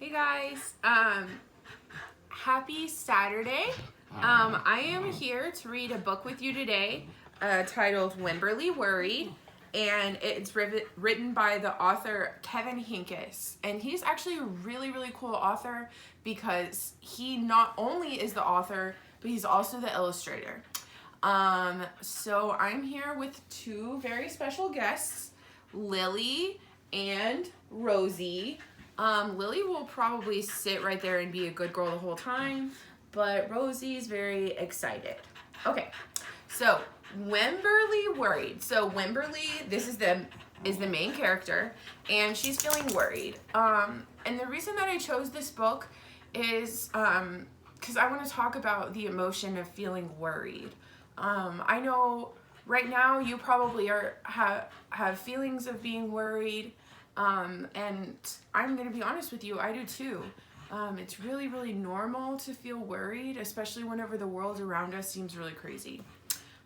Hey guys, happy Saturday. I am here to read a book with you today titled Wimberly Worried, and it's written by the author Kevin Henkes. And he's actually a really, really cool author because he not only is the author, but he's also the illustrator. So I'm here with two very special guests, Lily and Rosie. Lily will probably sit right there and be a good girl the whole time, but Rosie's very excited. Okay, so Wimberly Worried. So Wimberly, this is the main character, and she's feeling worried. And the reason that I chose this book is because I want to talk about the emotion of feeling worried. I know right now you probably have feelings of being worried. And I'm going to be honest with you, I do too. It's really, really normal to feel worried, especially whenever the world around us seems really crazy.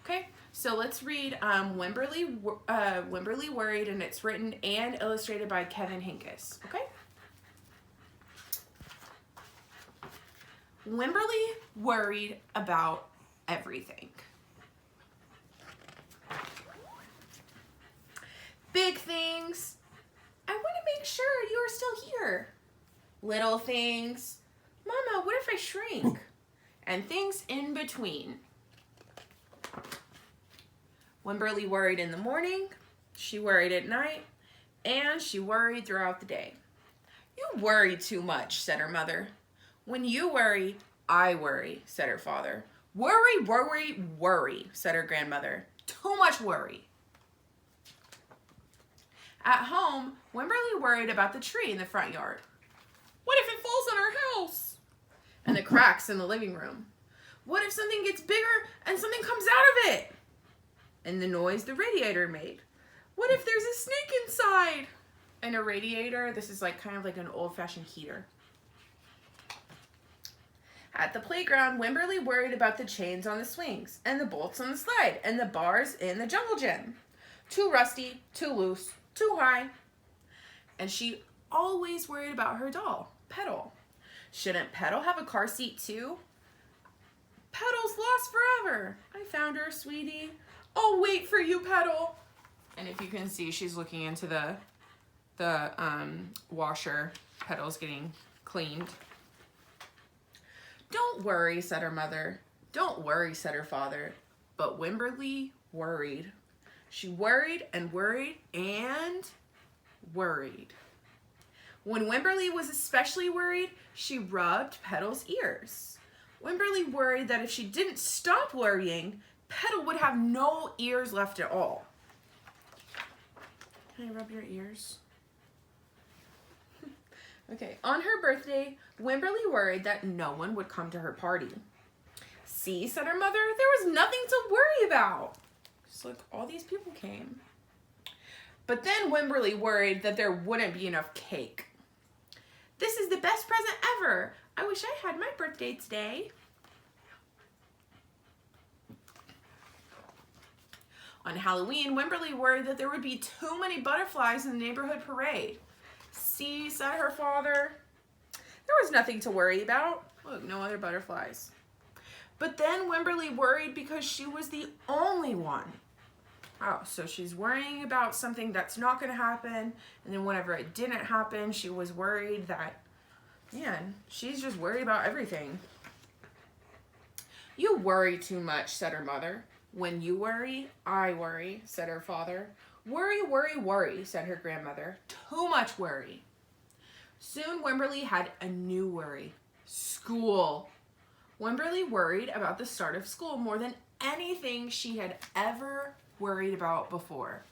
Okay, so let's read Wimberly Worried, and it's written and illustrated by Kevin Henkes. Okay? Wimberly worried about everything. Big things. I want to make sure you are still here. Little things. Mama, what if I shrink? And things in between. Wimberly worried in the morning, she worried at night, and she worried throughout the day. You worry too much, said her mother. When you worry, I worry, said her father. Worry, worry, worry, said her grandmother. Too much worry. At home, Wimberly worried about the tree in the front yard. What if it falls on our house? And the cracks in the living room. What if something gets bigger and something comes out of it? And the noise the radiator made. What if there's a snake inside? And a radiator, this is kind of like an old-fashioned heater. At the playground, Wimberly worried about the chains on the swings, and the bolts on the slide, and the bars in the jungle gym. Too rusty, too loose, too high. And she always worried about her doll, Petal. Shouldn't Petal have a car seat too? Petal's lost forever. I found her, sweetie. I'll wait for you, Petal. And if you can see, she's looking into the washer. Petal's getting cleaned. Don't worry, said her mother. Don't worry, said her father. But Wimberly worried. She worried and worried and worried. When Wimberly was especially worried, she rubbed Petal's ears. Wimberly worried that if she didn't stop worrying, Petal would have no ears left at all. Can I rub your ears? Okay. On her birthday, Wimberly worried that no one would come to her party. See, said her mother, there was nothing to worry about. Look, all these people came. But then Wimberly worried that there wouldn't be enough cake. This is the best present ever. I wish I had my birthday today. On Halloween, Wimberly worried that there would be too many butterflies in the neighborhood parade. See, said her father. There was nothing to worry about. Look, no other butterflies. But then Wimberly worried because she was the only one. Oh, so she's worrying about something that's not going to happen, and then whenever it didn't happen, she was worried that, man, she's just worried about everything. You worry too much, said her mother. When you worry, I worry, said her father. Worry, worry, worry, said her grandmother. Too much worry. Soon Wimberly had a new worry. School. Wimberly worried about the start of school more than anything she had ever worried about before.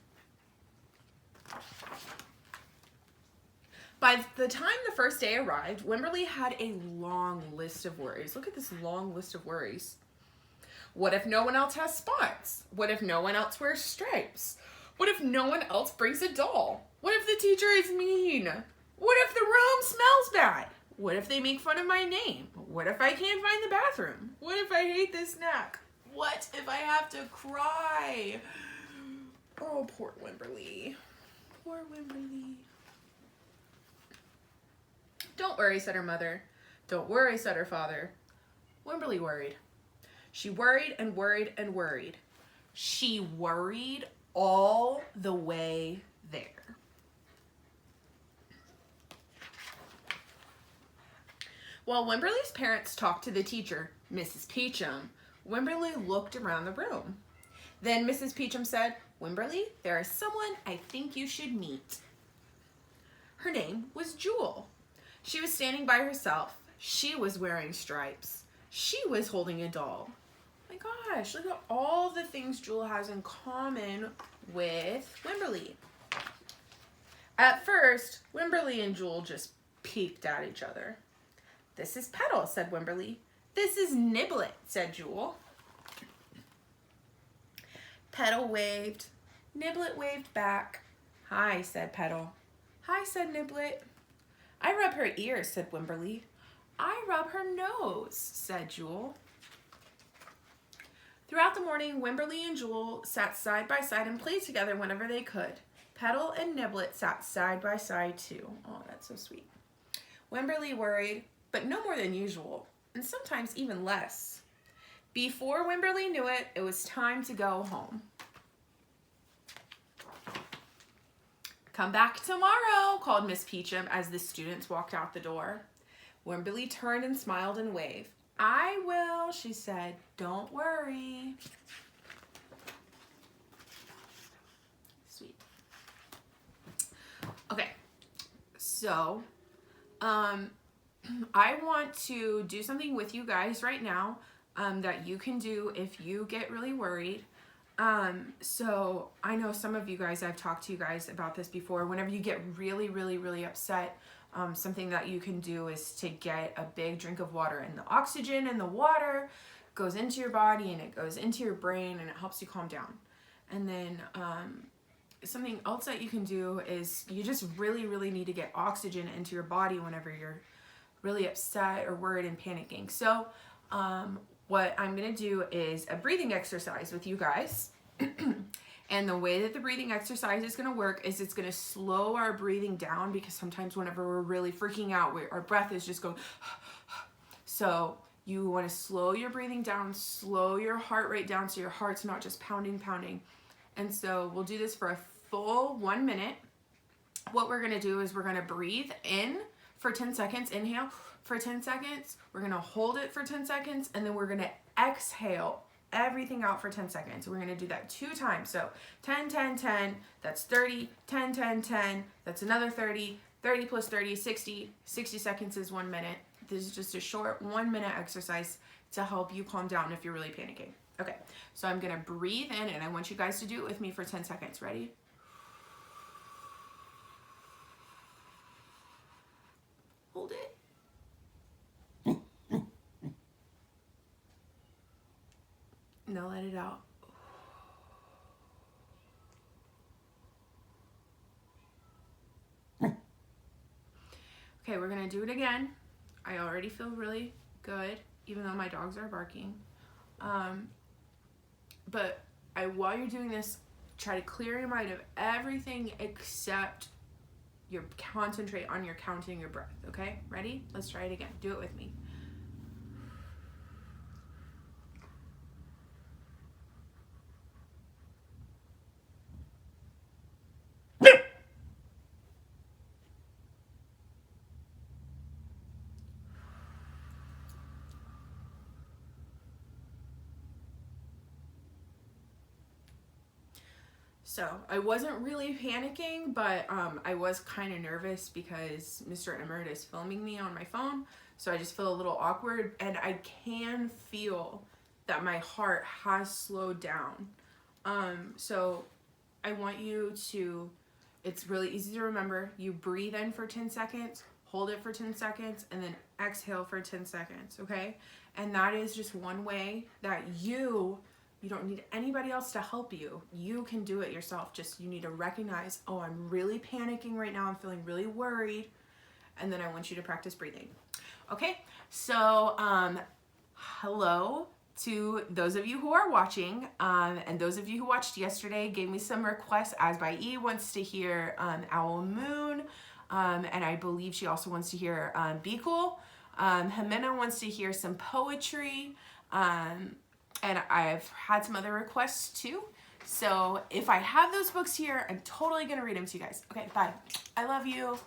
By the time the first day arrived, Wimberly had a long list of worries. Look at this long list of worries. What if no one else has spots? What if no one else wears stripes? What if no one else brings a doll? What if the teacher is mean? What if the room smells bad? What if they make fun of my name? What if I can't find the bathroom? What if I hate this snack? What if I have to cry? Oh, poor Wimberly. Poor Wimberly. Don't worry, said her mother. Don't worry, said her father. Wimberly worried. She worried and worried and worried. She worried all the way there. While Wimberly's parents talked to the teacher, Mrs. Peachum, Wimberly looked around the room. Then Mrs. Peachum said, Wimberly, there is someone I think you should meet. Her name was Jewel. She was standing by herself. She was wearing stripes. She was holding a doll. My gosh, look at all the things Jewel has in common with Wimberly. At first, Wimberly and Jewel just peeked at each other. This is Petal, said Wimberly. This is Niblet, said Jewel. Petal waved. Niblet waved back. Hi, said Petal. Hi, said Niblet. I rub her ears, said Wimberly. I rub her nose, said Jewel. Throughout the morning, Wimberly and Jewel sat side by side and played together whenever they could. Petal and Niblet sat side by side too. Oh, that's so sweet. Wimberly worried, but no more than usual, and sometimes even less. Before Wimberly knew it, it was time to go home. Come back tomorrow, called Miss Peachum as the students walked out the door. Wimberly turned and smiled and waved. I will, she said. Don't worry. Sweet. Okay, so I want to do something with you guys right now that you can do if you get really worried. So I know some of you guys, I've talked to you guys about this before. Whenever you get really, really, really upset, something that you can do is to get a big drink of water, and the oxygen in the water goes into your body and it goes into your brain and it helps you calm down. And then something else that you can do is you just really, really need to get oxygen into your body whenever you're really upset or worried and panicking. So what I'm gonna do is a breathing exercise with you guys. And the way that the breathing exercise is gonna work is it's gonna slow our breathing down, because sometimes whenever we're really freaking out, our breath is just going. So you wanna slow your breathing down, slow your heart rate down so your heart's not just pounding. And so we'll do this for a full 1 minute. What we're gonna do is we're gonna breathe in for 10 seconds, inhale for 10 seconds, we're gonna hold it for 10 seconds, and then we're gonna exhale everything out for 10 seconds. We're gonna do that 2 times. So 10, 10, 10, that's 30, 10, 10, 10, that's another 30, 30 plus 30, 60, 60 seconds is 1 minute. This is just a short 1 minute exercise to help you calm down if you're really panicking. Okay, so I'm gonna breathe in, and I want you guys to do it with me for 10 seconds. Ready? Hold it. Now let it out. Okay, we're gonna do it again. I already feel really good, even though my dogs are barking. But while you're doing this, try to clear your mind of everything except concentrate on your counting your breath, okay? Ready? Let's try it again. Do it with me. So I wasn't really panicking, but I was kind of nervous because Mr. Emmert is filming me on my phone. So I just feel a little awkward, and I can feel that my heart has slowed down. So I want you to, it's really easy to remember. You breathe in for 10 seconds, hold it for 10 seconds, and then exhale for 10 seconds, okay? And that is just one way that you don't need anybody else to help you. You can do it yourself. Just you need to recognize, oh, I'm really panicking right now. I'm feeling really worried. And then I want you to practice breathing. Okay, so hello to those of you who are watching, and those of you who watched yesterday gave me some requests. As by E wants to hear Owl Moon. And I believe she also wants to hear Be Cool. Jimena wants to hear some poetry. And I've had some other requests too. So if I have those books here, I'm totally going to read them to you guys. Okay, bye. I love you.